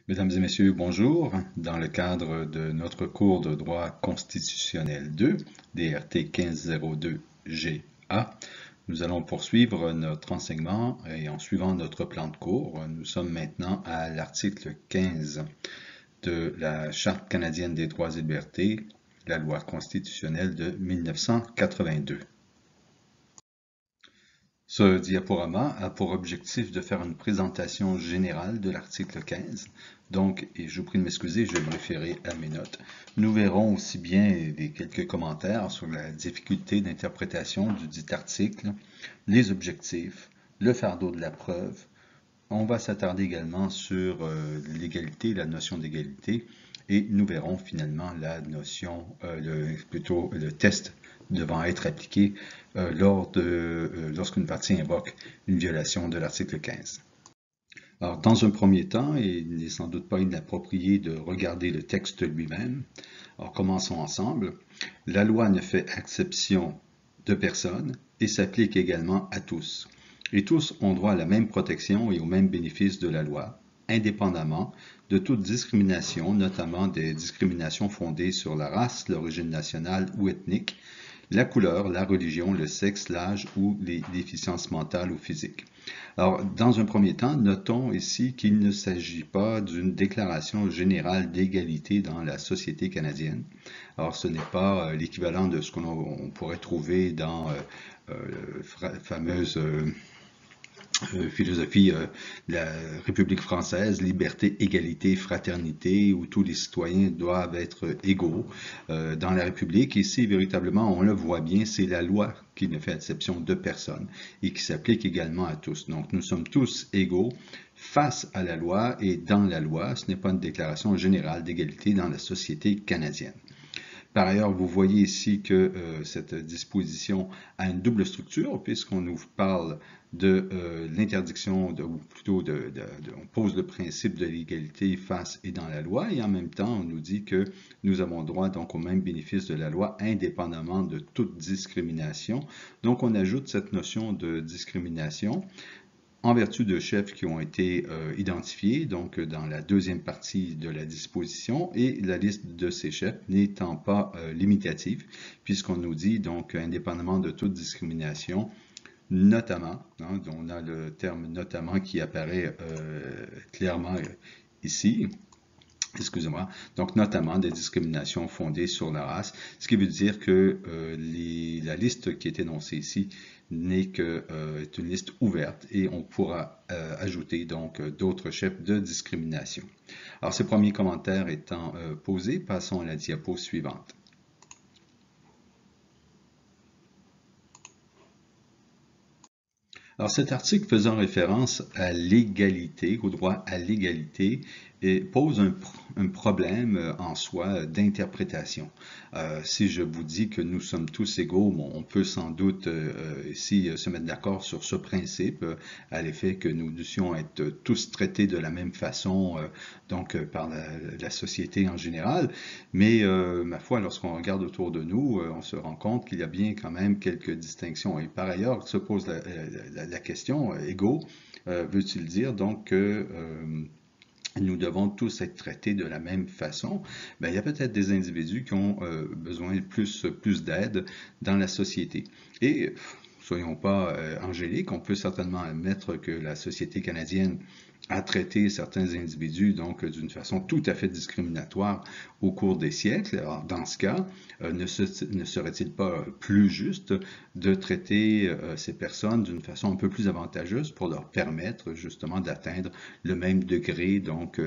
Mesdames et messieurs, bonjour. Dans le cadre de notre cours de droit constitutionnel 2, DRT 1502-GA, nous allons poursuivre notre enseignement et en suivant notre plan de cours, nous sommes maintenant à l'article 15 de la Charte canadienne des droits et libertés, la loi constitutionnelle de 1982. Ce diaporama a pour objectif de faire une présentation générale de l'article 15. Donc, et je vous prie de m'excuser, je vais me référer à mes notes. Nous verrons aussi bien quelques commentaires sur la difficulté d'interprétation du dit article, les objectifs, le fardeau de la preuve. On va s'attarder également sur l'égalité, la notion d'égalité, et nous verrons finalement la notion, plutôt le test devant être appliqué lorsqu'une partie invoque une violation de l'article 15. Alors, dans un premier temps, il n'est sans doute pas inapproprié de regarder le texte lui-même. Alors, commençons ensemble. La loi ne fait exception de personne et s'applique également à tous. Et tous ont droit à la même protection et aux mêmes bénéfices de la loi, indépendamment de toute discrimination, notamment des discriminations fondées sur la race, l'origine nationale ou ethnique, la couleur, la religion, le sexe, l'âge ou les déficiences mentales ou physiques. Alors, dans un premier temps, notons ici qu'il ne s'agit pas d'une déclaration générale d'égalité dans la société canadienne. Alors, ce n'est pas l'équivalent de ce qu'on pourrait trouver dans la fameuse philosophie de la République française, liberté, égalité, fraternité, où tous les citoyens doivent être égaux dans la République. Ici, véritablement, on le voit bien, c'est la loi qui ne fait exception de personne et qui s'applique également à tous. Donc, nous sommes tous égaux face à la loi et dans la loi. Ce n'est pas une déclaration générale d'égalité dans la société canadienne. Par ailleurs, vous voyez ici que cette disposition a une double structure, puisqu'on nous parle de l'interdiction, ou plutôt on pose le principe de l'égalité face et dans la loi, et en même temps, on nous dit que nous avons droit donc au même bénéfice de la loi, indépendamment de toute discrimination. Donc, on ajoute cette notion de discrimination en vertu de chefs qui ont été identifiés, donc dans la deuxième partie de la disposition, et la liste de ces chefs n'étant pas limitative, puisqu'on nous dit, donc, indépendamment de toute discrimination, notamment, hein, on a le terme notamment qui apparaît clairement ici, excusez-moi, donc notamment des discriminations fondées sur la race, ce qui veut dire que la liste qui est énoncée ici n'est est une liste ouverte et on pourra ajouter donc d'autres chefs de discrimination. Alors ces premiers commentaires étant posés, passons à la diapo suivante. Alors cet article faisant référence à l'égalité, au droit à l'égalité, pose un problème en soi d'interprétation. Si je vous dis que nous sommes tous égaux, bon, on peut sans doute ici se mettre d'accord sur ce principe, à l'effet que nous devions être tous traités de la même façon, donc par la société en général. Mais ma foi, lorsqu'on regarde autour de nous, on se rend compte qu'il y a bien quand même quelques distinctions. Et par ailleurs, se pose la question, égaux, veut-il dire donc que nous devons tous être traités de la même façon? Bien, il y a peut-être des individus qui ont besoin de plus d'aide dans la société. Et soyons pas angéliques, on peut certainement admettre que la société canadienne a traité certains individus donc d'une façon tout à fait discriminatoire au cours des siècles. Alors, dans ce cas, ne serait-il pas plus juste de traiter ces personnes d'une façon un peu plus avantageuse pour leur permettre justement d'atteindre le même degré donc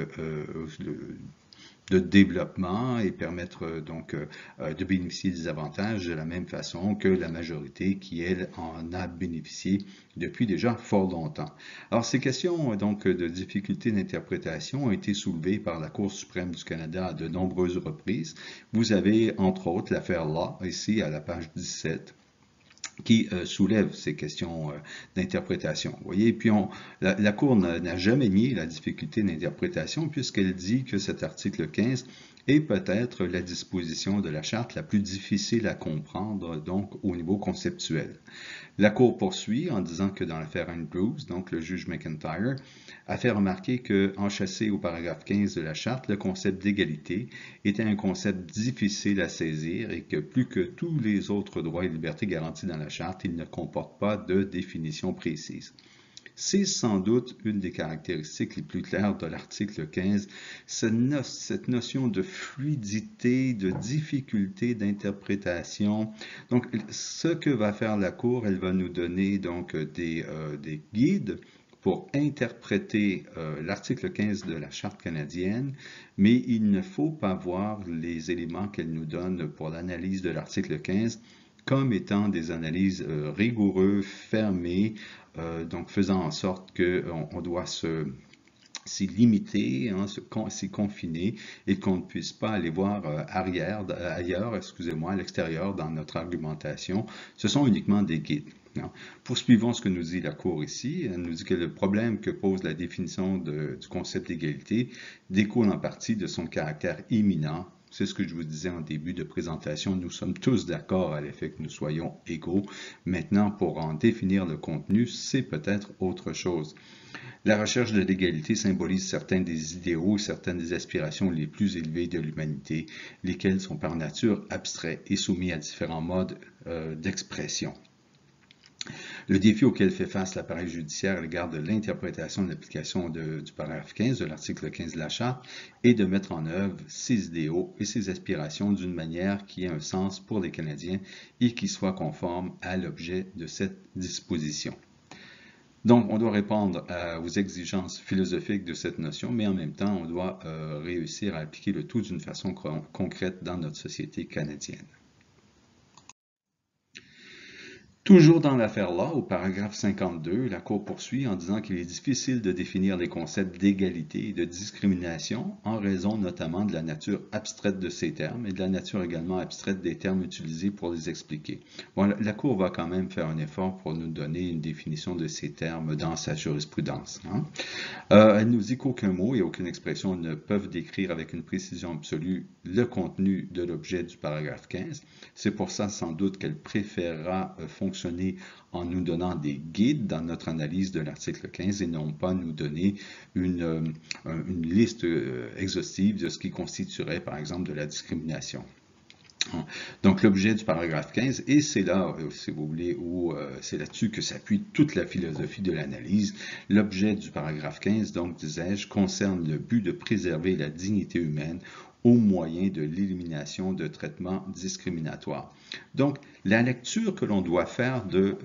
de développement et permettre donc de bénéficier des avantages de la même façon que la majorité qui, elle, en a bénéficié depuis déjà fort longtemps. Alors, ces questions donc de difficultés d'interprétation ont été soulevées par la Cour suprême du Canada à de nombreuses reprises. Vous avez, entre autres, l'affaire Law, ici à la page 17, qui soulève ces questions d'interprétation. Vous voyez, puis la Cour n'a jamais nié la difficulté d'interprétation puisqu'elle dit que cet article 15 est peut-être la disposition de la charte la plus difficile à comprendre, donc au niveau conceptuel. La Cour poursuit en disant que dans l'affaire Andrews, donc le juge McIntyre, a fait remarquer que, enchâssé au paragraphe 15 de la Charte, le concept d'égalité était un concept difficile à saisir et que plus que tous les autres droits et libertés garantis dans la Charte, il ne comporte pas de définition précise. C'est sans doute une des caractéristiques les plus claires de l'article 15, cette notion de fluidité, de difficulté d'interprétation. Donc, ce que va faire la Cour, elle va nous donner donc des guides pour interpréter l'article 15 de la Charte canadienne, mais il ne faut pas voir les éléments qu'elle nous donne pour l'analyse de l'article 15 comme étant des analyses rigoureuses, fermées, donc faisant en sorte qu'on doit s'y limiter, hein, s'y confiner et qu'on ne puisse pas aller voir ailleurs, excusez-moi, à l'extérieur dans notre argumentation. Ce sont uniquement des guides. Hein. Poursuivons ce que nous dit la Cour ici. Elle nous dit que le problème que pose la définition du concept d'égalité découle en partie de son caractère imminent. C'est ce que je vous disais en début de présentation. Nous sommes tous d'accord à l'effet que nous soyons égaux. Maintenant, pour en définir le contenu, c'est peut-être autre chose. La recherche de l'égalité symbolise certains des idéaux, certaines des aspirations les plus élevées de l'humanité, lesquels sont par nature abstraits et soumis à différents modes d'expression. Le défi auquel fait face l'appareil judiciaire à l'égard de l'interprétation de l'application du paragraphe 15 de l'article 15 de la Charte est de mettre en œuvre ces idéaux et ces aspirations d'une manière qui ait un sens pour les Canadiens et qui soit conforme à l'objet de cette disposition. Donc, on doit répondre aux exigences philosophiques de cette notion, mais en même temps, on doit réussir à appliquer le tout d'une façon concrète dans notre société canadienne. Toujours dans l'affaire là, au paragraphe 52, la Cour poursuit en disant qu'il est difficile de définir les concepts d'égalité et de discrimination en raison notamment de la nature abstraite de ces termes et de la nature également abstraite des termes utilisés pour les expliquer. Bon, la Cour va quand même faire un effort pour nous donner une définition de ces termes dans sa jurisprudence. Hein. Elle nous dit qu'aucun mot et aucune expression ne peuvent décrire avec une précision absolue le contenu de l'objet du paragraphe 15. C'est pour ça sans doute qu'elle préférera fonctionner en nous donnant des guides dans notre analyse de l'article 15 et non pas nous donner une liste exhaustive de ce qui constituerait par exemple de la discrimination. Donc l'objet du paragraphe 15, et c'est là, si vous voulez, où c'est là-dessus que s'appuie toute la philosophie de l'analyse. L'objet du paragraphe 15, donc disais-je, concerne le but de préserver la dignité humaine au moyen de l'élimination de traitements discriminatoires. Donc, la lecture que l'on doit faire de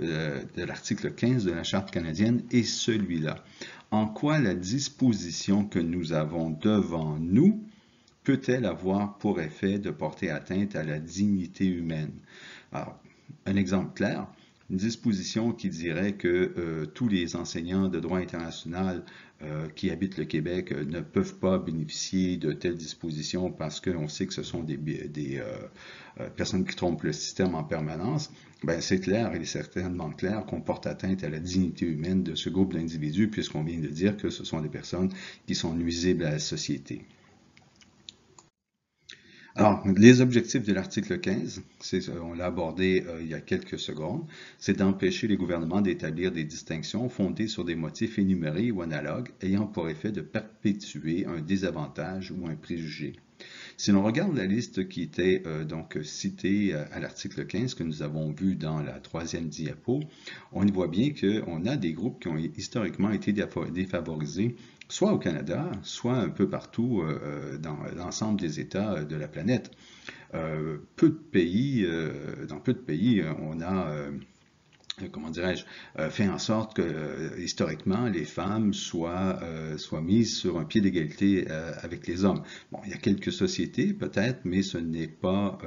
l'article 15 de la Charte canadienne est celui-là. En quoi la disposition que nous avons devant nous peut-elle avoir pour effet de porter atteinte à la dignité humaine? Alors, un exemple clair, une disposition qui dirait que tous les enseignants de droit international qui habitent le Québec ne peuvent pas bénéficier de telles dispositions parce qu'on sait que ce sont des personnes qui trompent le système en permanence. Ben, c'est clair, il est certainement clair qu'on porte atteinte à la dignité humaine de ce groupe d'individus puisqu'on vient de dire que ce sont des personnes qui sont nuisibles à la société. Alors, les objectifs de l'article 15, on l'a abordé il y a quelques secondes, c'est d'empêcher les gouvernements d'établir des distinctions fondées sur des motifs énumérés ou analogues ayant pour effet de perpétuer un désavantage ou un préjugé. Si l'on regarde la liste qui était donc citée à l'article 15 que nous avons vu dans la troisième diapo, on y voit bien qu'on a des groupes qui ont historiquement été défavorisés, soit au Canada, soit un peu partout dans l'ensemble des États de la planète. Dans peu de pays, on a comment dirais-je, fait en sorte que historiquement les femmes soient mises sur un pied d'égalité avec les hommes. Bon, il y a quelques sociétés peut-être, mais ce n'est pas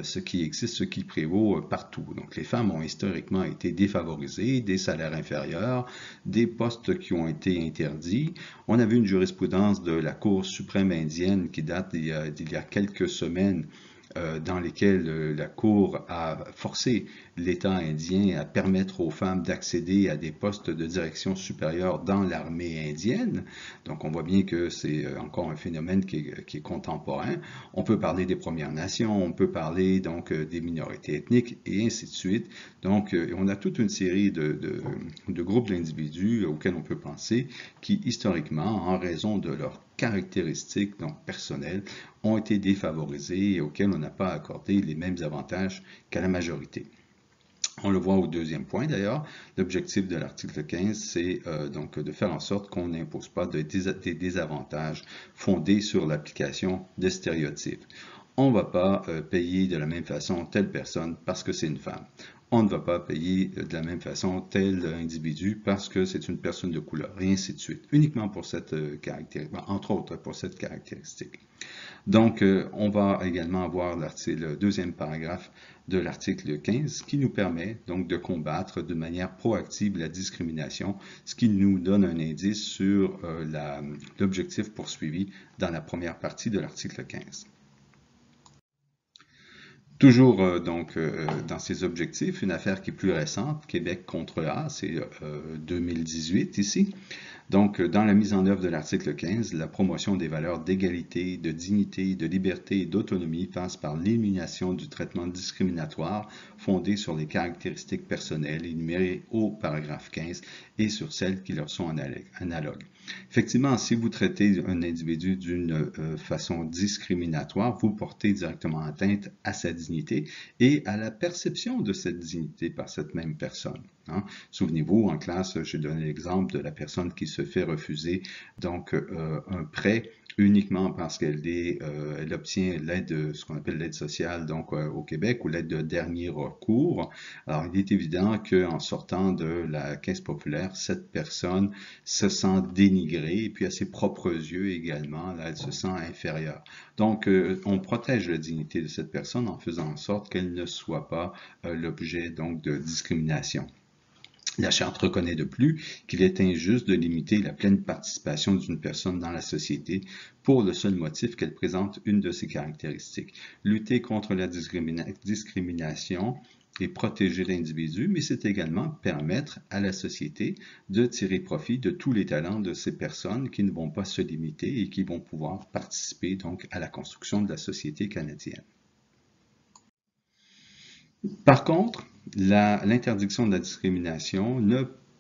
ce qui existe, ce qui prévaut partout. Donc les femmes ont historiquement été défavorisées, des salaires inférieurs, des postes qui ont été interdits. On a vu une jurisprudence de la Cour suprême indienne qui date d'il y a quelques semaines dans lesquels la Cour a forcé l'État indien à permettre aux femmes d'accéder à des postes de direction supérieure dans l'armée indienne. Donc on voit bien que c'est encore un phénomène qui est contemporain. On peut parler des Premières Nations, on peut parler donc des minorités ethniques et ainsi de suite. Donc on a toute une série de groupes d'individus auxquels on peut penser qui historiquement, en raison de leurs caractéristiques donc personnelles, ont été défavorisés et auxquels on n'a pas accordé les mêmes avantages qu'à la majorité. On le voit au deuxième point d'ailleurs, l'objectif de l'article 15, c'est donc de faire en sorte qu'on n'impose pas des désavantages fondés sur l'application de stéréotypes. On ne va pas payer de la même façon telle personne parce que c'est une femme. On ne va pas payer de la même façon tel individu parce que c'est une personne de couleur, et ainsi de suite, uniquement pour cette caractéristique, entre autres pour cette caractéristique. Donc, on va également avoir le deuxième paragraphe de l'article 15 qui nous permet donc de combattre de manière proactive la discrimination, ce qui nous donne un indice sur l'objectif poursuivi dans la première partie de l'article 15. Toujours dans ces objectifs, une affaire qui est plus récente, Québec contre A, c'est 2018 ici. Donc, dans la mise en œuvre de l'article 15, la promotion des valeurs d'égalité, de dignité, de liberté et d'autonomie passe par l'élimination du traitement discriminatoire fondé sur les caractéristiques personnelles énumérées au paragraphe 15 et sur celles qui leur sont analogues. Effectivement, si vous traitez un individu d'une façon discriminatoire, vous portez directement atteinte à sa dignité et à la perception de cette dignité par cette même personne. Hein. Souvenez-vous, en classe, j'ai donné l'exemple de la personne qui se fait refuser donc un prêt uniquement parce elle obtient l'aide, ce qu'on appelle l'aide sociale donc au Québec ou l'aide de dernier recours. Alors, il est évident qu'en sortant de la caisse populaire, cette personne se sent dénigrée et puis à ses propres yeux également, là, elle se sent inférieure. Donc, on protège la dignité de cette personne en faisant en sorte qu'elle ne soit pas l'objet donc de discrimination. La Charte reconnaît de plus qu'il est injuste de limiter la pleine participation d'une personne dans la société pour le seul motif qu'elle présente une de ses caractéristiques. Lutter contre la discrimination et protéger l'individu, mais c'est également permettre à la société de tirer profit de tous les talents de ces personnes qui ne vont pas se limiter et qui vont pouvoir participer donc à la construction de la société canadienne. Par contre, l'interdiction de la discrimination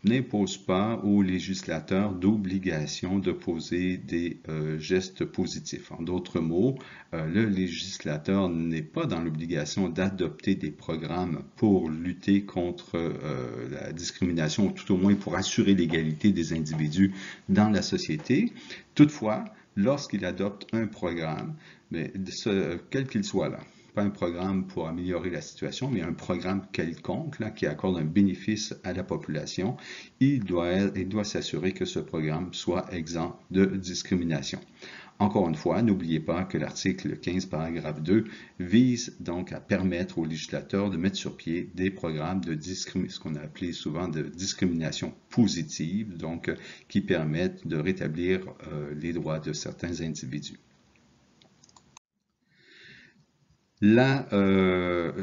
n'impose pas aux législateurs d'obligation de poser des gestes positifs. En d'autres mots, le législateur n'est pas dans l'obligation d'adopter des programmes pour lutter contre la discrimination, ou tout au moins pour assurer l'égalité des individus dans la société. Toutefois, lorsqu'il adopte un programme, quel qu'il soit là, pas un programme pour améliorer la situation, mais un programme quelconque là, qui accorde un bénéfice à la population, il doit s'assurer que ce programme soit exempt de discrimination. Encore une fois, n'oubliez pas que l'article 15, paragraphe 2, vise donc à permettre aux législateurs de mettre sur pied des programmes de ce qu'on a appelé souvent de discrimination positive, donc qui permettent de rétablir les droits de certains individus. La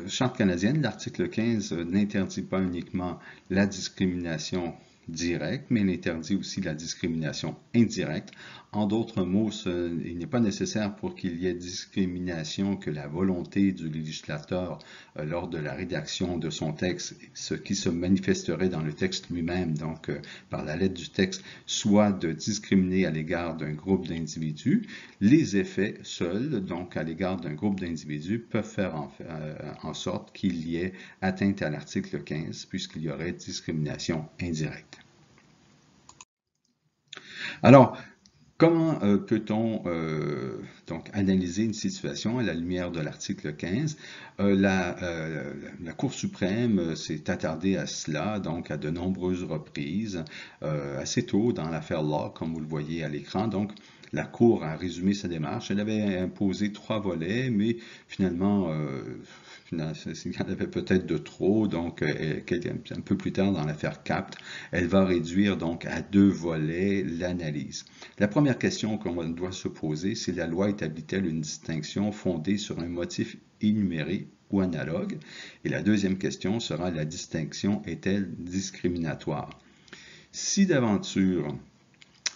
Charte canadienne, l'article 15, n'interdit pas uniquement la discrimination directe, mais elle interdit aussi la discrimination indirecte. En d'autres mots, il n'est pas nécessaire pour qu'il y ait discrimination que la volonté du législateur lors de la rédaction de son texte, ce qui se manifesterait dans le texte lui-même, donc par la lettre du texte, soit de discriminer à l'égard d'un groupe d'individus. Les effets seuls, donc à l'égard d'un groupe d'individus, peuvent faire en sorte qu'il y ait atteinte à l'article 15, puisqu'il y aurait discrimination indirecte. Alors, comment peut-on donc analyser une situation à la lumière de l'article 15? La Cour suprême s'est attardée à cela donc à de nombreuses reprises, assez tôt dans l'affaire Law, comme vous le voyez à l'écran. Donc, la Cour a résumé sa démarche. Elle avait imposé 3 volets, mais finalement, il y en avait peut-être de trop, donc un peu plus tard dans l'affaire CAPT, elle va réduire donc à 2 volets l'analyse. La première première question qu'on doit se poser, c'est la loi établit-elle une distinction fondée sur un motif énuméré ou analogue? Et la deuxième question sera, la distinction est-elle discriminatoire? Si d'aventure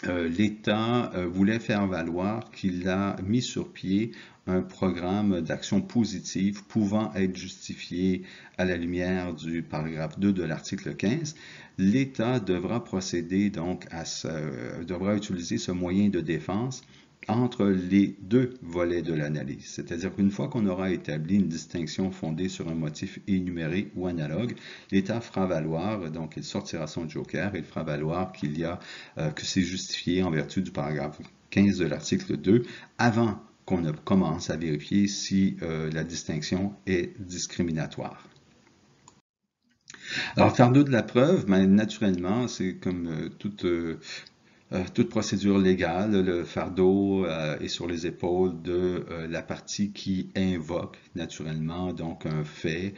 l'État voulait faire valoir qu'il a mis sur pied un programme d'action positive pouvant être justifié à la lumière du paragraphe 2 de l'article 15, l'État devra procéder donc devra utiliser ce moyen de défense entre les deux volets de l'analyse. C'est-à-dire qu'une fois qu'on aura établi une distinction fondée sur un motif énuméré ou analogue, l'État fera valoir, donc il sortira son joker, il fera valoir que c'est justifié en vertu du paragraphe 15 de l'article 2 avant qu'on ne commence à vérifier si la distinction est discriminatoire. Alors, fardeau de la preuve, ben, naturellement, c'est comme toute procédure légale, le fardeau est sur les épaules de la partie qui invoque naturellement donc un fait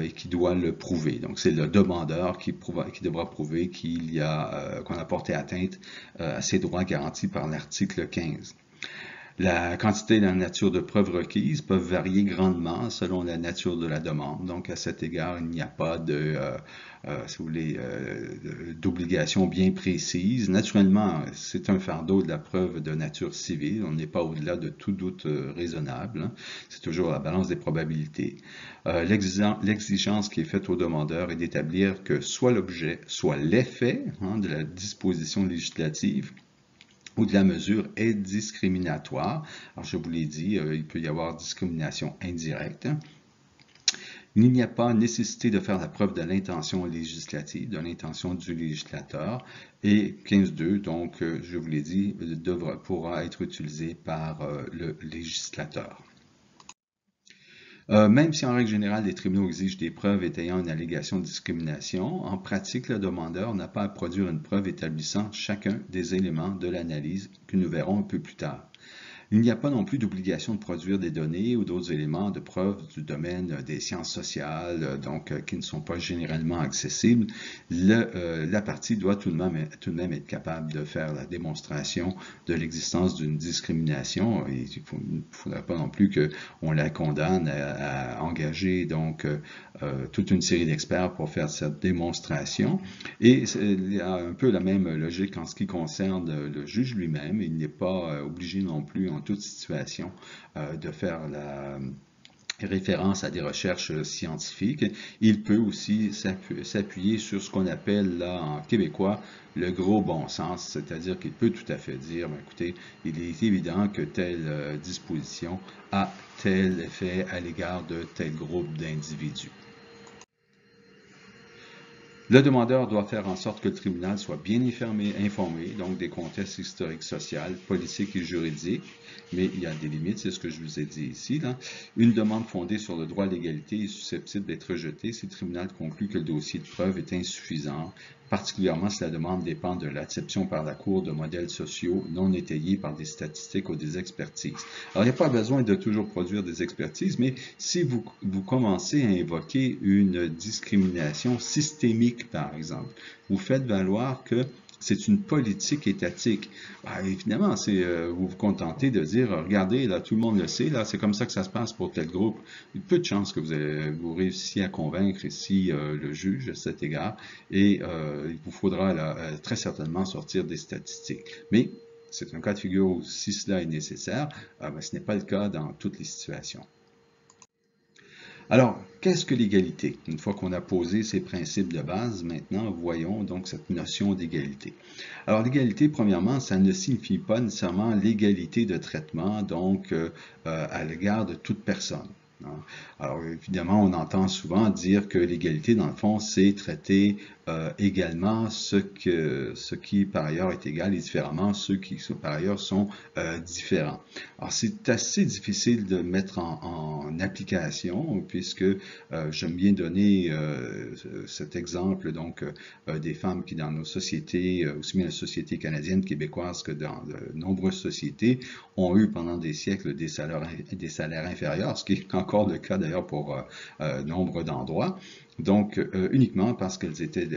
et qui doit le prouver. Donc c'est le demandeur qui devra prouver qu'on a porté atteinte à ses droits garantis par l'article 15. La quantité et la nature de preuves requises peuvent varier grandement selon la nature de la demande. Donc, à cet égard, il n'y a pas si vous voulez, d'obligation bien précise. Naturellement, c'est un fardeau de la preuve de nature civile. On n'est pas au-delà de tout doute raisonnable, hein. C'est toujours la balance des probabilités. L'exigence qui est faite au demandeur est d'établir que soit l'objet, soit l'effet de la disposition législative ou de la mesure est discriminatoire. Alors, je vous l'ai dit, il peut y avoir discrimination indirecte. Il n'y a pas nécessité de faire la preuve de l'intention législative, de l'intention du législateur. Et 15.2, donc, je vous l'ai dit, pourra être utilisé par le législateur. Même si en règle générale, les tribunaux exigent des preuves étayant une allégation de discrimination, en pratique, le demandeur n'a pas à produire une preuve établissant chacun des éléments de l'analyse que nous verrons un peu plus tard. Il n'y a pas non plus d'obligation de produire des données ou d'autres éléments de preuve du domaine des sciences sociales, donc qui ne sont pas généralement accessibles. La partie doit tout de même être capable de faire la démonstration de l'existence d'une discrimination. Et il ne faudrait pas non plus qu'on la condamne à engager donc toute une série d'experts pour faire cette démonstration. Et il y a un peu la même logique en ce qui concerne le juge lui-même. Il n'est pas obligé non plus en toute situation de faire la référence à des recherches scientifiques. Il peut aussi s'appuyer sur ce qu'on appelle là en québécois le gros bon sens, c'est-à-dire qu'il peut tout à fait dire, écoutez, il est évident que telle disposition a tel effet à l'égard de tel groupe d'individus. Le demandeur doit faire en sorte que le tribunal soit bien informé donc des contextes historiques, sociaux, politiques et juridiques, mais il y a des limites, c'est ce que je vous ai dit ici. Là. Une demande fondée sur le droit à l'égalité est susceptible d'être rejetée si le tribunal conclut que le dossier de preuve est insuffisant, particulièrement si la demande dépend de l'acception par la Cour de modèles sociaux non étayés par des statistiques ou des expertises. Alors, il n'y a pas besoin de toujours produire des expertises, mais si vous commencez à invoquer une discrimination systémique, par exemple, vous faites valoir que c'est une politique étatique. Ben, évidemment, vous vous contentez de dire, regardez, là, tout le monde le sait, là, c'est comme ça que ça se passe pour tel groupe. Il y a peu de chances que vous réussissiez à convaincre ici le juge à cet égard, et il vous faudra là, très certainement sortir des statistiques. Mais c'est un cas de figure où, si cela est nécessaire, ben, ce n'est pas le cas dans toutes les situations. Alors, qu'est-ce que l'égalité? Une fois qu'on a posé ces principes de base, maintenant, voyons donc cette notion d'égalité. Alors, l'égalité, premièrement, ça ne signifie pas nécessairement l'égalité de traitement, donc, à l'égard de toute personne. Alors, évidemment, on entend souvent dire que l'égalité, dans le fond, c'est traiter également ce qui, par ailleurs, est égal et différemment ceux qui, par ailleurs, sont différents. Alors, c'est assez difficile de mettre en application, puisque j'aime bien donner cet exemple, donc, des femmes qui, dans nos sociétés, aussi bien la société canadienne, québécoise que dans de nombreuses sociétés, ont eu pendant des siècles des salaires inférieurs, ce qui est encore encore le cas d'ailleurs pour nombre d'endroits. Donc, uniquement parce qu'elles étaient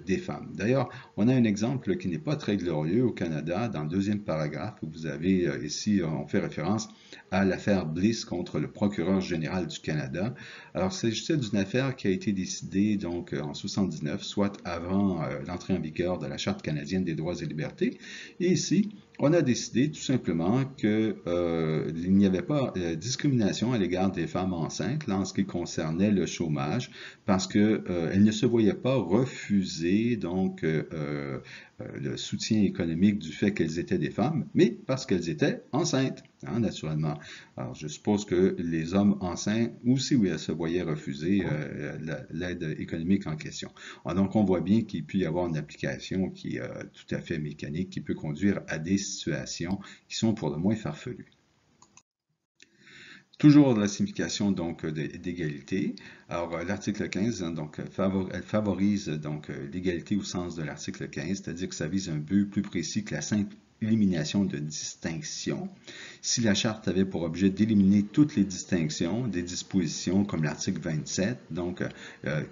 des femmes. D'ailleurs, on a un exemple qui n'est pas très glorieux au Canada, dans le deuxième paragraphe, où vous avez ici, on fait référence à l'affaire Bliss contre le procureur général du Canada. Alors, il s'agissait d'une affaire qui a été décidée donc en 79, soit avant l'entrée en vigueur de la Charte canadienne des droits et libertés. Et ici, on a décidé tout simplement qu'il n'y avait pas discrimination à l'égard des femmes enceintes là, en ce qui concernait le chômage, parce qu'elles ne se voyaient pas refuser donc le soutien économique du fait qu'elles étaient des femmes, mais parce qu'elles étaient enceintes, hein, naturellement. Alors, je suppose que les hommes enceints aussi, oui, elles se voyaient refuser l'aide économique en question. Alors, donc, on voit bien qu'il peut y avoir une application qui est tout à fait mécanique, qui peut conduire à des situations qui sont pour le moins farfelues. Toujours la signification donc d'égalité. Alors l'article 15, hein, donc, elle favorise donc l'égalité au sens de l'article 15, c'est-à-dire que ça vise un but plus précis que la simple élimination de distinctions. Si la charte avait pour objet d'éliminer toutes les distinctions, des dispositions comme l'article 27, donc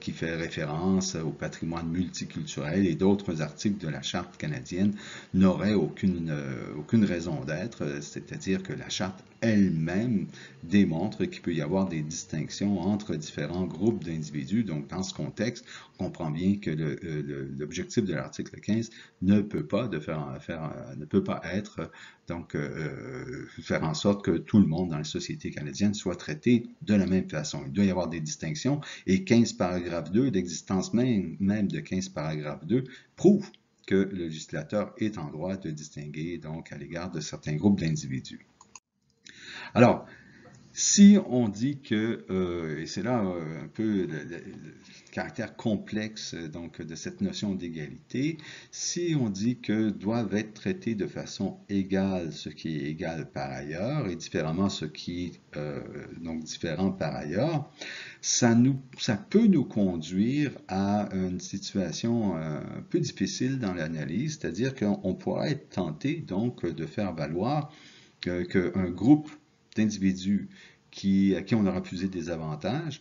qui fait référence au patrimoine multiculturel et d'autres articles de la charte canadienne, n'auraient aucune raison d'être, c'est-à-dire que la charte elle-même démontre qu'il peut y avoir des distinctions entre différents groupes d'individus. Donc, dans ce contexte, on comprend bien que l'objectif de l'article 15 ne peut pas être donc faire en sorte que tout le monde dans la société canadienne soit traité de la même façon. Il doit y avoir des distinctions et 15 paragraphe 2, l'existence même de 15 paragraphe 2, prouve que le législateur est en droit de distinguer donc à l'égard de certains groupes d'individus. Alors, si on dit que, et c'est là un peu le caractère complexe donc, de cette notion d'égalité, si on dit que doivent être traités de façon égale ce qui est égal par ailleurs et différemment ce qui est donc différent par ailleurs, ça peut nous conduire à une situation un peu difficile dans l'analyse, c'est-à-dire qu'on pourrait être tenté donc de faire valoir qu'un groupe d'individus à qui on aura refusé des avantages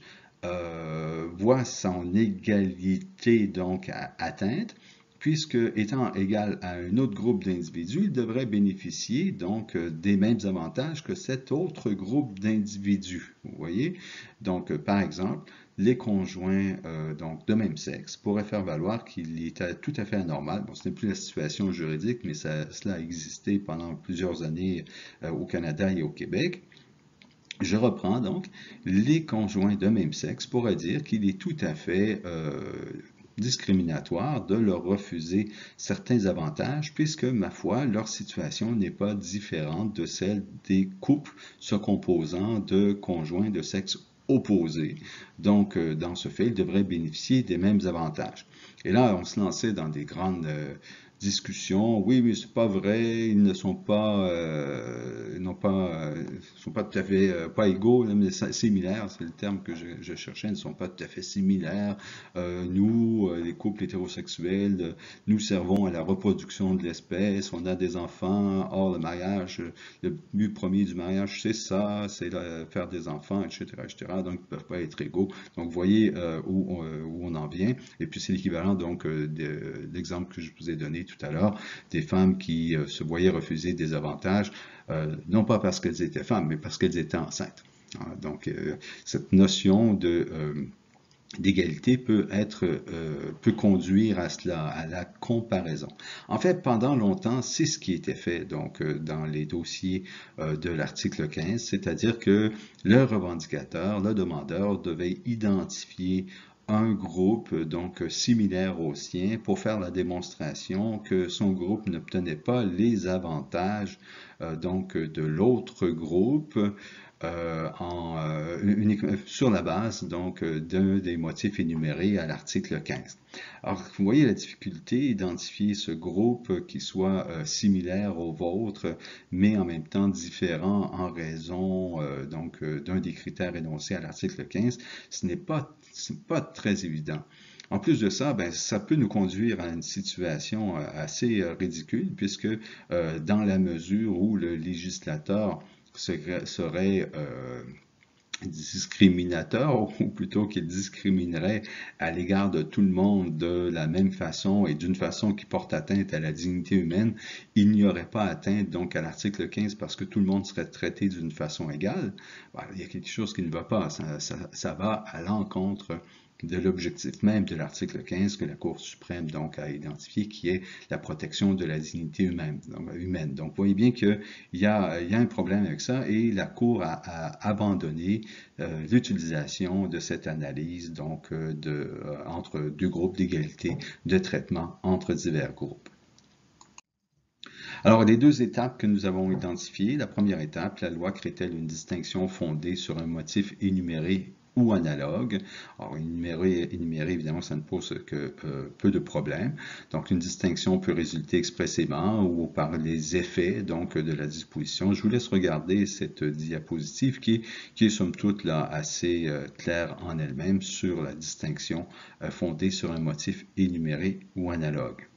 voit son égalité donc atteinte, puisque étant égal à un autre groupe d'individus, il devrait bénéficier donc des mêmes avantages que cet autre groupe d'individus. Vous voyez? Donc, par exemple, les conjoints donc de même sexe pourraient faire valoir qu'il est tout à fait anormal. Bon, ce n'est plus la situation juridique, mais cela a existé pendant plusieurs années au Canada et au Québec. Je reprends donc, les conjoints de même sexe pourraient dire qu'il est tout à fait discriminatoire de leur refuser certains avantages, puisque, ma foi, leur situation n'est pas différente de celle des couples se composant de conjoints de sexe opposé. Donc, dans ce fait, ils devraient bénéficier des mêmes avantages. Et là, on se lançait dans des grandes discussion. Oui, mais c'est pas vrai. Ils ne sont pas, sont pas tout à fait pas égaux, mais similaires. C'est le terme que je cherchais. Ils ne sont pas tout à fait similaires. Nous, les couples hétérosexuels, nous servons à la reproduction de l'espèce. On a des enfants. Or, le mariage, le but premier du mariage, c'est ça, c'est faire des enfants, etc., etc. Donc, ils ne peuvent pas être égaux. Donc, vous voyez où on en vient. Et puis, c'est l'équivalent donc de l'exemple que je vous ai donné tout à l'heure, des femmes qui se voyaient refuser des avantages, non pas parce qu'elles étaient femmes, mais parce qu'elles étaient enceintes. Donc, cette notion d'égalité peut conduire à cela, à la comparaison. En fait, pendant longtemps, c'est ce qui était fait donc dans les dossiers de l'article 15, c'est-à-dire que le revendicateur, le demandeur devait identifier un groupe donc similaire au sien pour faire la démonstration que son groupe n'obtenait pas les avantages donc de l'autre groupe sur la base donc d'un des motifs énumérés à l'article 15. Alors, vous voyez la difficulté, identifier ce groupe qui soit similaire au vôtre, mais en même temps différent en raison donc d'un des critères énoncés à l'article 15, ce n'est pas très évident. En plus de ça, ben, ça peut nous conduire à une situation assez ridicule, puisque dans la mesure où le législateur serait discriminateur, ou plutôt qu'il discriminerait à l'égard de tout le monde de la même façon et d'une façon qui porte atteinte à la dignité humaine, il n'y aurait pas atteinte donc à l'article 15 parce que tout le monde serait traité d'une façon égale. Voilà, il y a quelque chose qui ne va pas, ça va à l'encontre de l'objectif même de l'article 15 que la Cour suprême donc a identifié, qui est la protection de la dignité humaine. Donc, vous voyez bien qu'il y a un problème avec ça et la Cour a abandonné l'utilisation de cette analyse donc entre deux groupes d'égalité de traitement entre divers groupes. Alors, les deux étapes que nous avons identifiées, la première étape, la loi crée-t-elle une distinction fondée sur un motif énuméré ou analogue? Alors, énuméré, évidemment, ça ne pose que peu de problèmes. Donc, une distinction peut résulter expressément ou par les effets donc, de la disposition. Je vous laisse regarder cette diapositive qui est somme toute là, assez claire en elle-même sur la distinction fondée sur un motif énuméré ou analogue.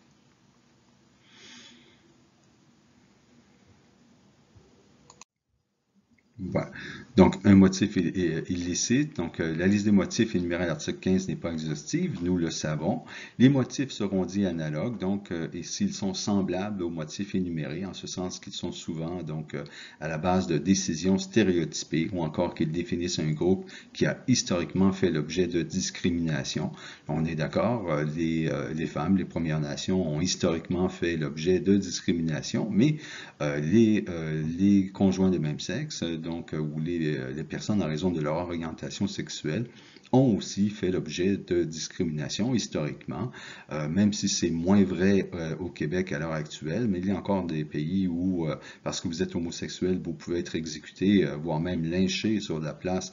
Voilà. Donc, un motif illicite. Donc, la liste des motifs énumérés à l'article 15 n'est pas exhaustive, nous le savons. Les motifs seront dits analogues, donc, et s'ils sont semblables aux motifs énumérés, en ce sens qu'ils sont souvent donc à la base de décisions stéréotypées, ou encore qu'ils définissent un groupe qui a historiquement fait l'objet de discrimination. On est d'accord, les femmes, les Premières Nations ont historiquement fait l'objet de discrimination, mais les conjoints de même sexe, donc, ou les personnes en raison de leur orientation sexuelle, ont aussi fait l'objet de discrimination historiquement, même si c'est moins vrai au Québec à l'heure actuelle, mais il y a encore des pays où, parce que vous êtes homosexuel, vous pouvez être exécuté, voire même lynché sur la place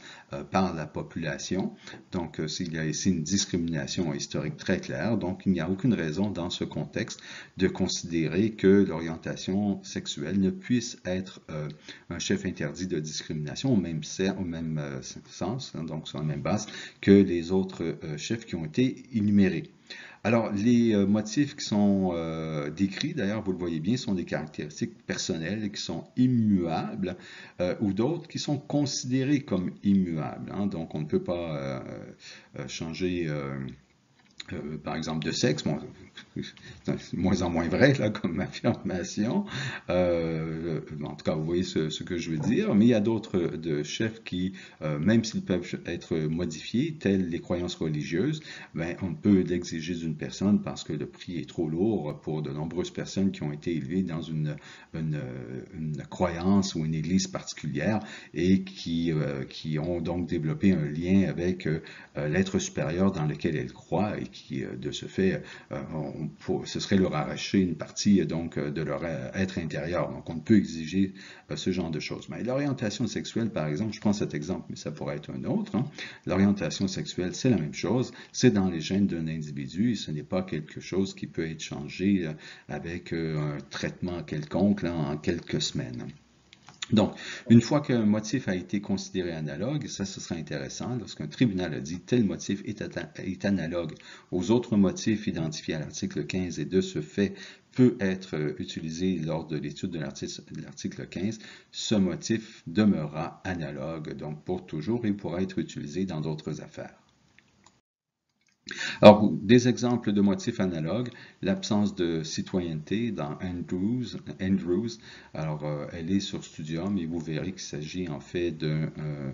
par la population. Donc, il y a ici une discrimination historique très claire, donc il n'y a aucune raison dans ce contexte de considérer que l'orientation sexuelle ne puisse être un chef interdit de discrimination au même sens, hein, donc sur la même base que les autres chefs qui ont été énumérés. Alors, les motifs qui sont décrits, d'ailleurs, vous le voyez bien, sont des caractéristiques personnelles qui sont immuables ou d'autres qui sont considérées comme immuables. Hein, donc, on ne peut pas changer par exemple de sexe, bon, c'est de moins en moins vrai là, comme affirmation. En tout cas, vous voyez ce que je veux dire, mais il y a d'autres de chefs qui, même s'ils peuvent être modifiés, tels les croyances religieuses, ben, on peut l'exiger d'une personne parce que le prix est trop lourd pour de nombreuses personnes qui ont été élevées dans une croyance ou une église particulière et qui ont donc développé un lien avec l'être supérieur dans lequel elles croient et qui, de ce fait, ce serait leur arracher une partie donc de leur être intérieur. Donc, on ne peut exiger ce genre de choses. Mais l'orientation sexuelle, par exemple, je prends cet exemple, mais ça pourrait être un autre. Hein. L'orientation sexuelle, c'est la même chose. C'est dans les gènes d'un individu et ce n'est pas quelque chose qui peut être changé avec un traitement quelconque là, en quelques semaines. Donc, une fois qu'un motif a été considéré analogue, ça ce sera intéressant, lorsqu'un tribunal a dit tel motif est analogue aux autres motifs identifiés à l'article 15 et de ce fait peut être utilisé lors de l'étude de l'article 15, ce motif demeurera analogue, donc pour toujours, et pourra être utilisé dans d'autres affaires. Alors, des exemples de motifs analogues, l'absence de citoyenneté dans Andrews. Alors, elle est sur Studium et vous verrez qu'il s'agit en fait d'une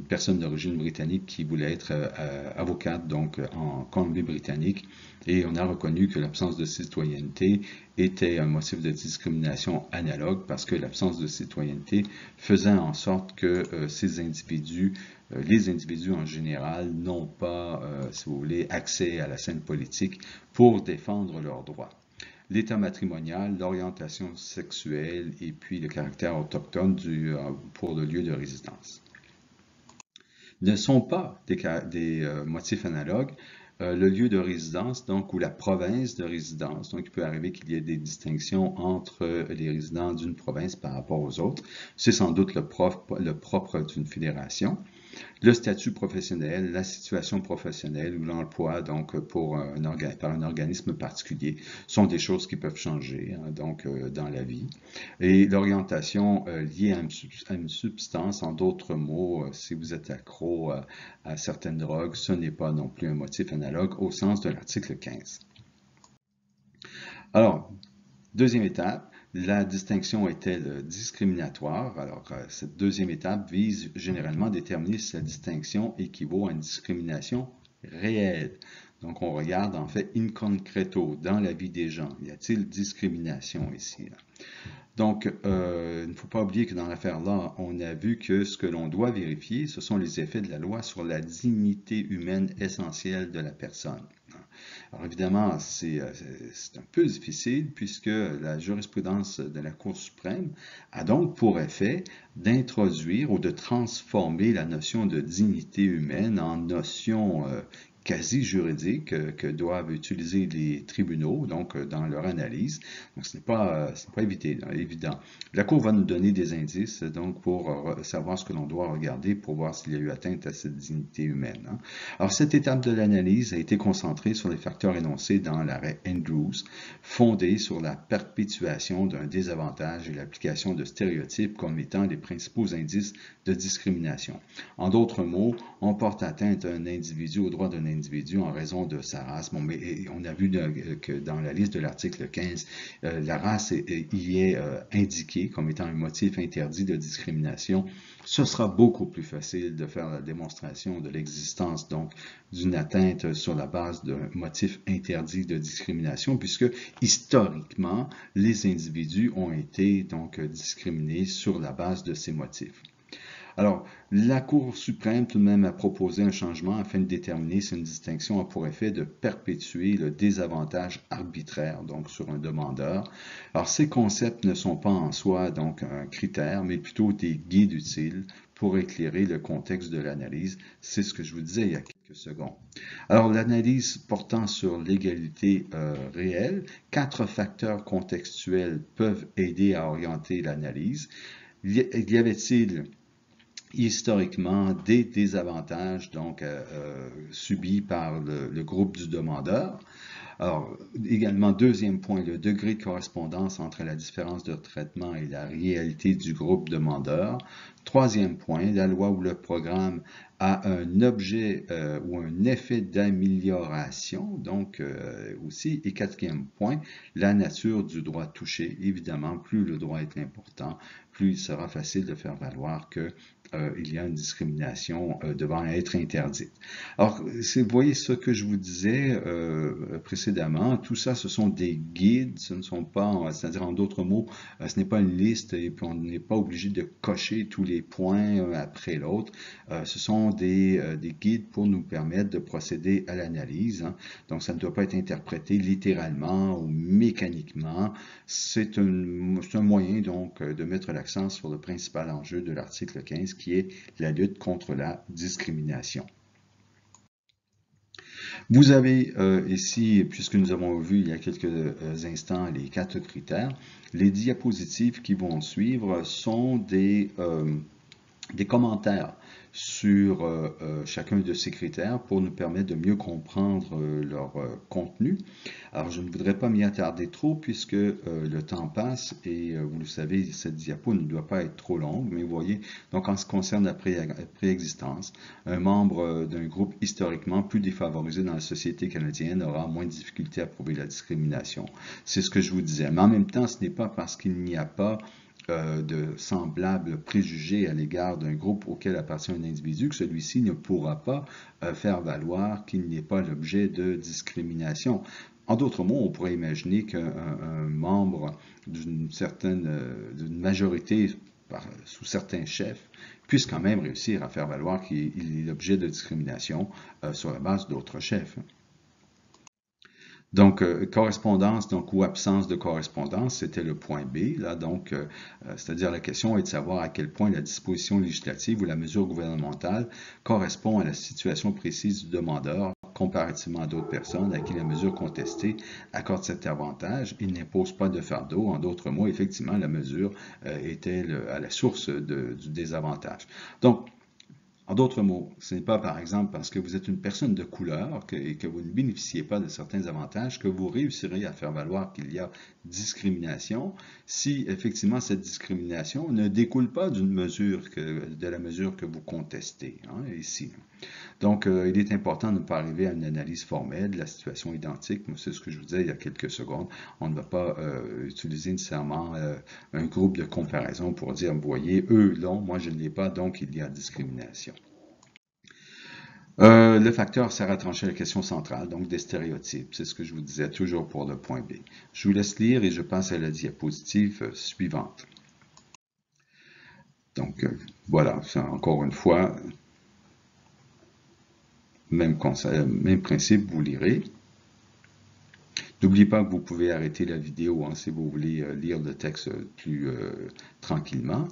personne d'origine britannique qui voulait être avocate donc en Colombie-Britannique et on a reconnu que l'absence de citoyenneté était un motif de discrimination analogue parce que l'absence de citoyenneté faisait en sorte que les individus en général n'ont pas, si vous voulez, accès à la scène politique pour défendre leurs droits. L'état matrimonial, l'orientation sexuelle et puis le caractère autochtone pour le lieu de résidence ne sont pas des motifs analogues. Le lieu de résidence, donc, ou la province de résidence. Donc, il peut arriver qu'il y ait des distinctions entre les résidents d'une province par rapport aux autres. C'est sans doute le propre d'une fédération. Le statut professionnel, la situation professionnelle ou l'emploi, donc par un organisme particulier, sont des choses qui peuvent changer dans la vie. Et l'orientation liée à une substance, en d'autres mots, si vous êtes accro à certaines drogues, ce n'est pas non plus un motif analogue au sens de l'article 15. Alors, deuxième étape, la distinction est-elle discriminatoire? Alors, cette deuxième étape vise généralement à déterminer si la distinction équivaut à une discrimination réelle. Donc, on regarde en fait in concreto, dans la vie des gens. Y a-t-il discrimination ici? Donc, il ne faut pas oublier que dans l'affaire-là, on a vu que ce que l'on doit vérifier, ce sont les effets de la loi sur la dignité humaine essentielle de la personne. Alors évidemment, c'est un peu difficile puisque la jurisprudence de la Cour suprême a donc pour effet d'introduire ou de transformer la notion de dignité humaine en notion quasi juridique que doivent utiliser les tribunaux donc dans leur analyse. Donc ce n'est pas évident. La Cour va nous donner des indices donc pour savoir ce que l'on doit regarder pour voir s'il y a eu atteinte à cette dignité humaine. Alors cette étape de l'analyse a été concentrée sur les facteurs énoncés dans l'arrêt Andrews, fondé sur la perpétuation d'un désavantage et l'application de stéréotypes comme étant les principaux indices de discrimination. En d'autres mots, on porte atteinte à un individu, au droit d'un individu en raison de sa race. Bon, mais on a vu que dans la liste de l'article 15, la race y est indiquée comme étant un motif interdit de discrimination. Ce sera beaucoup plus facile de faire la démonstration de l'existence donc d'une atteinte sur la base d'un motif interdit de discrimination, puisque historiquement, les individus ont été donc discriminés sur la base de ces motifs. Alors, la Cour suprême tout de même a proposé un changement afin de déterminer si une distinction a pour effet de perpétuer le désavantage arbitraire donc sur un demandeur. Alors, ces concepts ne sont pas en soi donc un critère, mais plutôt des guides utiles pour éclairer le contexte de l'analyse. C'est ce que je vous disais il y a quelques secondes. Alors, l'analyse portant sur l'égalité réelle, 4 facteurs contextuels peuvent aider à orienter l'analyse. Y avait-il historiquement des désavantages donc subis par le groupe du demandeur? Alors, également, deuxième point, le degré de correspondance entre la différence de traitement et la réalité du groupe demandeur. Troisième point, la loi ou le programme a un objet ou un effet d'amélioration, donc aussi. Et quatrième point, la nature du droit touché. Évidemment, plus le droit est important, plus il sera facile de faire valoir que il y a une discrimination devant être interdite. Alors, vous voyez ce que je vous disais précédemment, tout ça, ce sont des guides, ce ne sont pas, c'est-à-dire en d'autres mots, ce n'est pas une liste et puis on n'est pas obligé de cocher tous les points un après l'autre. Ce sont des guides pour nous permettre de procéder à l'analyse. Donc, ça ne doit pas être interprété littéralement ou mécaniquement. C'est un moyen donc de mettre l'accent sur le principal enjeu de l'article 15 qui est la lutte contre la discrimination. Vous avez ici, puisque nous avons vu il y a quelques instants les 4 critères, les diapositives qui vont suivre sont des commentaires sur chacun de ces critères pour nous permettre de mieux comprendre leur contenu. Alors, je ne voudrais pas m'y attarder trop puisque le temps passe et vous le savez, cette diapo ne doit pas être trop longue, mais vous voyez, donc en ce qui concerne la préexistence, un membre d'un groupe historiquement plus défavorisé dans la société canadienne aura moins de difficultés à prouver la discrimination. C'est ce que je vous disais. Mais en même temps, ce n'est pas parce qu'il n'y a pas de semblables préjugés à l'égard d'un groupe auquel appartient un individu, que celui-ci ne pourra pas faire valoir qu'il n'est pas l'objet de discrimination. En d'autres mots, on pourrait imaginer qu'un membre d'une majorité sous certains chefs puisse quand même réussir à faire valoir qu'il est l'objet de discrimination sur la base d'autres chefs. Donc, correspondance ou absence de correspondance, c'était le point B. Là, donc, c'est-à-dire la question est de savoir à quel point la disposition législative ou la mesure gouvernementale correspond à la situation précise du demandeur comparativement à d'autres personnes à qui la mesure contestée accorde cet avantage. Il n'impose pas de fardeau. En d'autres mots, effectivement, la mesure était à la source du désavantage. Donc, En d'autres mots, ce n'est pas par exemple parce que vous êtes une personne de couleur et que vous ne bénéficiez pas de certains avantages que vous réussirez à faire valoir qu'il y a discrimination si effectivement cette discrimination ne découle pas d'une mesure de la mesure que vous contestez, hein, ici. Donc, il est important de ne pas arriver à une analyse formelle de la situation identique. C'est ce que je vous disais il y a quelques secondes. On ne va pas utiliser nécessairement un groupe de comparaison pour dire, vous voyez, eux l'ont, moi je ne l'ai pas, donc il y a discrimination. Le facteur sert à trancher la question centrale, donc des stéréotypes. C'est ce que je vous disais toujours pour le point B. Je vous laisse lire et je passe à la diapositive suivante. Donc, voilà, encore une fois, même principe, vous lirez. N'oubliez pas que vous pouvez arrêter la vidéo hein, si vous voulez lire le texte plus tranquillement.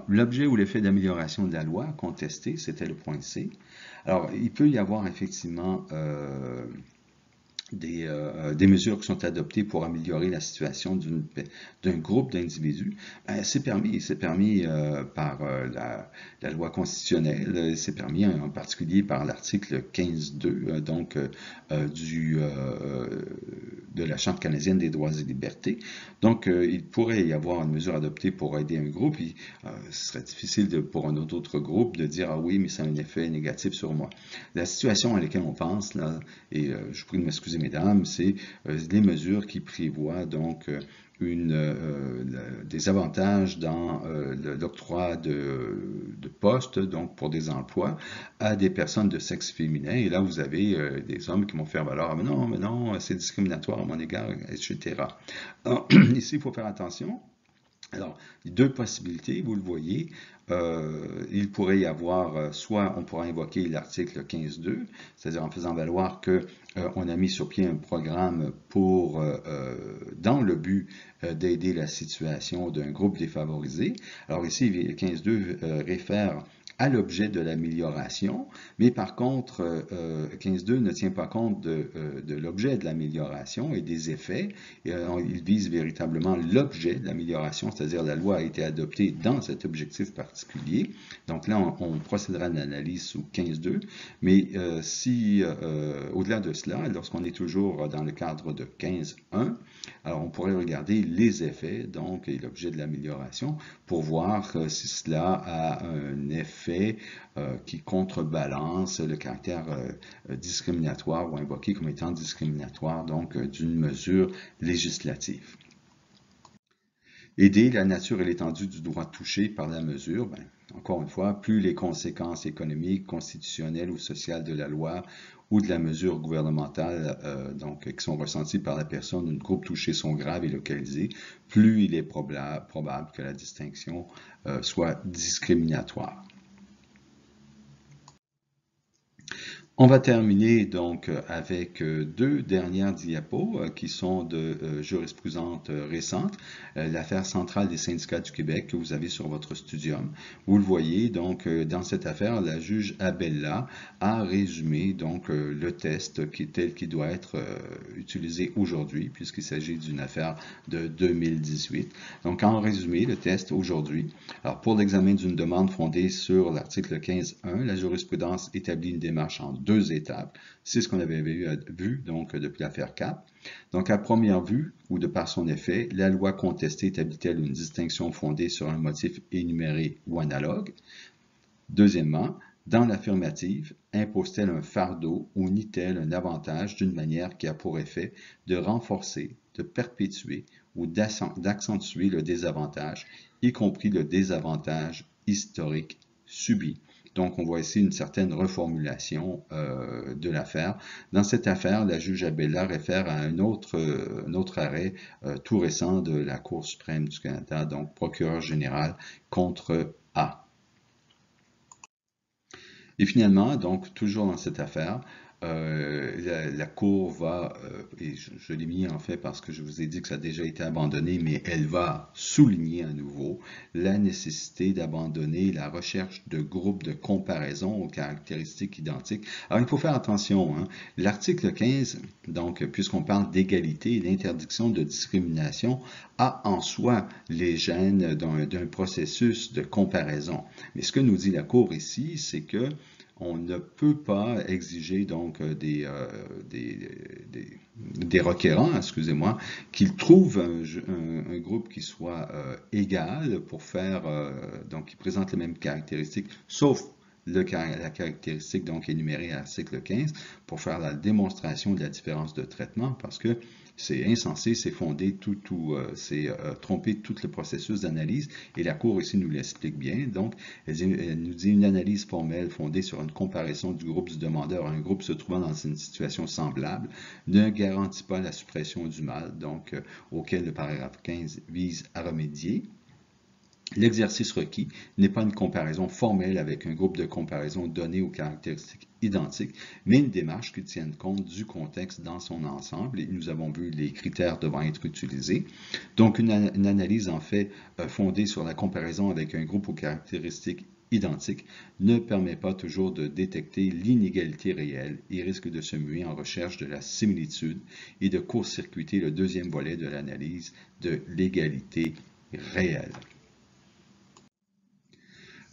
L'objet ou l'effet d'amélioration de la loi contesté, c'était le point C. Alors, il peut y avoir effectivement des mesures qui sont adoptées pour améliorer la situation d'un groupe d'individus, c'est permis par la loi constitutionnelle, c'est permis en particulier par l'article 15.2 donc de la Charte canadienne des droits et libertés. Donc, il pourrait y avoir une mesure adoptée pour aider un groupe, et ce serait difficile pour un autre groupe de dire « Ah oui, mais ça a un effet négatif sur moi ». La situation à laquelle on pense, là, et je vous prie de m'excuser mesdames, c'est les mesures qui prévoient donc des avantages dans l'octroi de postes, donc pour des emplois, à des personnes de sexe féminin. Et là, vous avez des hommes qui vont faire valoir, ah, mais non, c'est discriminatoire à mon égard, etc. Alors, ici, il faut faire attention. Alors, deux possibilités, vous le voyez. Il pourrait y avoir, soit on pourra invoquer l'article 15.2, c'est-à-dire en faisant valoir qu'on a mis sur pied un programme dans le but d'aider la situation d'un groupe défavorisé. Alors ici, 15.2 réfère à l'objet de l'amélioration, mais par contre, 15.2 ne tient pas compte de l'objet de l'amélioration et des effets. Il vise véritablement l'objet de l'amélioration, c'est-à-dire la loi a été adoptée dans cet objectif particulier. Donc là, on procédera à une analyse sous 15.2, mais au-delà de cela, lorsqu'on est toujours dans le cadre de 15.1, alors on pourrait regarder les effets, donc, et l'objet de l'amélioration, pour voir si cela a un effet qui contrebalance le caractère discriminatoire ou invoqué comme étant discriminatoire, donc, d'une mesure législative. Aider la nature et l'étendue du droit touché par la mesure, encore une fois, plus les conséquences économiques, constitutionnelles ou sociales de la loi ou de la mesure gouvernementale donc, qui sont ressenties par la personne ou le groupe touché sont graves et localisées, plus il est probable que la distinction soit discriminatoire. On va terminer donc avec deux dernières diapos qui sont de jurisprudence récente, l'affaire centrale des syndicats du Québec que vous avez sur votre studium. Vous le voyez, donc dans cette affaire, la juge Abella a résumé donc le test tel qu'il doit être utilisé aujourd'hui, puisqu'il s'agit d'une affaire de 2018. Donc en résumé, le test aujourd'hui, alors pour l'examen d'une demande fondée sur l'article 15.1, la jurisprudence établit une démarche en deux étapes. C'est ce qu'on avait vu donc depuis l'affaire Cap. Donc à première vue, ou de par son effet, la loi contestée établit-elle une distinction fondée sur un motif énuméré ou analogue? Deuxièmement, dans l'affirmative, impose-t-elle un fardeau ou nie-t-elle un avantage d'une manière qui a pour effet de renforcer, de perpétuer ou d'accentuer le désavantage, y compris le désavantage historique subi? Donc, on voit ici une certaine reformulation de l'affaire. Dans cette affaire, la juge Abella réfère à un autre arrêt tout récent de la Cour suprême du Canada, donc procureur général contre A. Et finalement, donc toujours dans cette affaire, la Cour va, et je l'ai mis en fait parce que je vous ai dit que ça a déjà été abandonné, mais elle va souligner à nouveau la nécessité d'abandonner la recherche de groupes de comparaison aux caractéristiques identiques. Alors il faut faire attention, hein. L'article 15, donc puisqu'on parle d'égalité et d'interdiction de discrimination, a en soi les gènes d'un processus de comparaison. Mais ce que nous dit la Cour ici, c'est que on ne peut pas exiger donc des requérants, excusez-moi, qu'ils trouvent un groupe qui soit égal pour faire, donc qui présente les mêmes caractéristiques, sauf la caractéristique donc énumérée à l'article 15, pour faire la démonstration de la différence de traitement, parce que c'est insensé, c'est fondé, c'est tromper tout le processus d'analyse, et la Cour ici nous l'explique bien. Donc, elle nous dit une analyse formelle fondée sur une comparaison du groupe du demandeur à un groupe se trouvant dans une situation semblable ne garantit pas la suppression du mal, donc auquel le paragraphe 15 vise à remédier. L'exercice requis n'est pas une comparaison formelle avec un groupe de comparaison donné aux caractéristiques identiques, mais une démarche qui tienne compte du contexte dans son ensemble. Et nous avons vu les critères devant être utilisés. Donc, une analyse en fait fondée sur la comparaison avec un groupe aux caractéristiques identiques ne permet pas toujours de détecter l'inégalité réelle et risque de se muer en recherche de la similitude et de court-circuiter le deuxième volet de l'analyse de l'égalité réelle.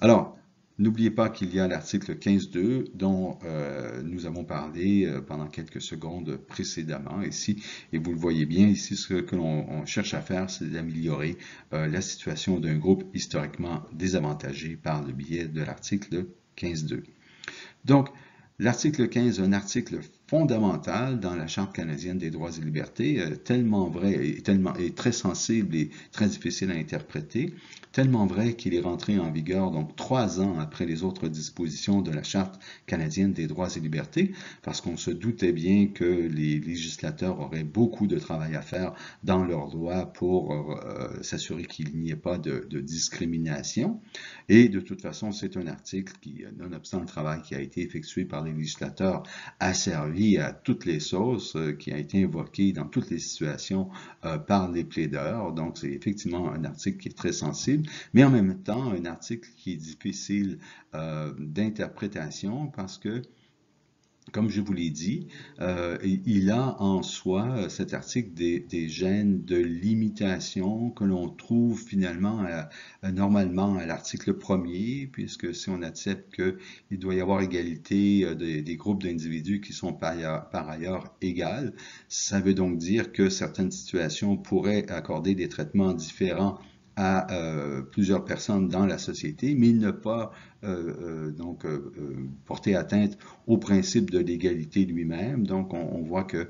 Alors, n'oubliez pas qu'il y a l'article 15.2 dont nous avons parlé pendant quelques secondes précédemment ici, et vous le voyez bien ici, ce que l'on cherche à faire, c'est d'améliorer la situation d'un groupe historiquement désavantagé par le biais de l'article 15.2. Donc, l'article 15 est un article fondamental dans la Charte canadienne des droits et libertés, tellement vrai et très sensible et très difficile à interpréter, tellement vrai qu'il est rentré en vigueur donc 3 ans après les autres dispositions de la Charte canadienne des droits et libertés, parce qu'on se doutait bien que les législateurs auraient beaucoup de travail à faire dans leurs lois pour s'assurer qu'il n'y ait pas de discrimination. Et de toute façon, c'est un article qui, nonobstant le travail qui a été effectué par les législateurs, a servi à toutes les sauces, qui a été invoqué dans toutes les situations par les plaideurs. Donc, c'est effectivement un article qui est très sensible, mais en même temps, un article qui est difficile d'interprétation parce que, comme je vous l'ai dit, il a en soi, cet article, des gènes de limitation que l'on trouve finalement normalement à l'article 1er, puisque si on accepte qu'il doit y avoir égalité des groupes d'individus qui sont par ailleurs égales, ça veut donc dire que certaines situations pourraient accorder des traitements différents à plusieurs personnes dans la société, mais ne pas porter atteinte au principe de l'égalité lui-même. Donc, on voit que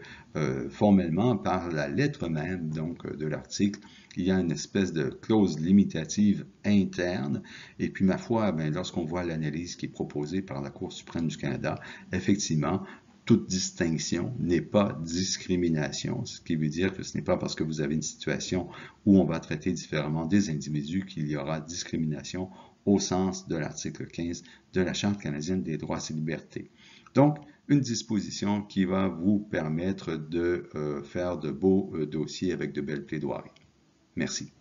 formellement, par la lettre même donc, de l'article, il y a une espèce de clause limitative interne. Et puis, ma foi, lorsqu'on voit l'analyse qui est proposée par la Cour suprême du Canada, effectivement, toute distinction n'est pas discrimination, ce qui veut dire que ce n'est pas parce que vous avez une situation où on va traiter différemment des individus qu'il y aura discrimination au sens de l'article 15 de la Charte canadienne des droits et libertés. Donc, une disposition qui va vous permettre de faire de beaux dossiers avec de belles plaidoiries. Merci.